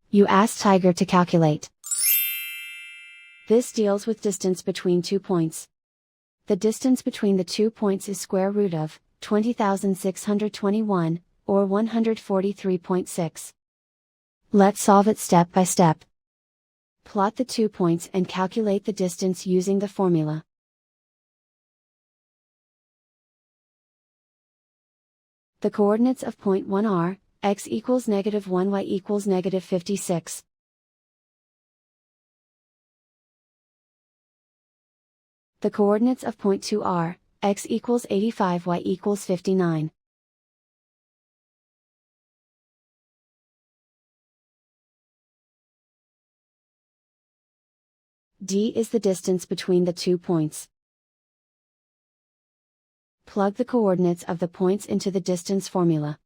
You ask Tiger to calculate. This deals with distance between 2 points. The distance between the 2 points is square root of 20,621, or 143.6. Let's solve it step by step. Plot the 2 points and calculate the distance using the formula. The coordinates of point 1 are, x equals -1, y equals -56. The coordinates of point 2 are, x equals 85, y equals 59. D is the distance between the 2 points. Plug the coordinates of the points into the distance formula.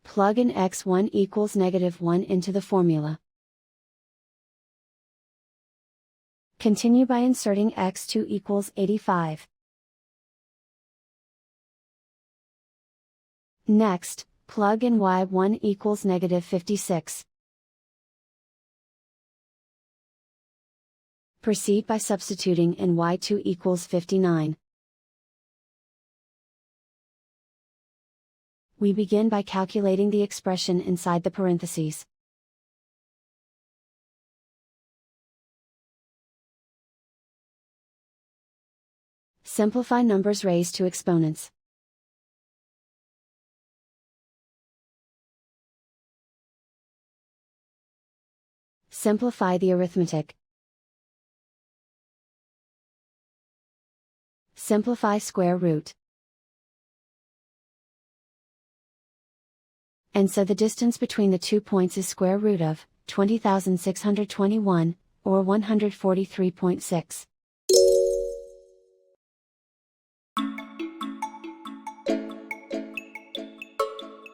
Plug in x1 equals -1 into the formula. Continue by inserting x2 equals 85. Next, plug in y1 equals -56. Proceed by substituting in y2 equals 59. We begin by calculating the expression inside the parentheses. Simplify numbers raised to exponents. Simplify the arithmetic. Simplify square root. And so the distance between the 2 points is square root of 20,621, or 143.6.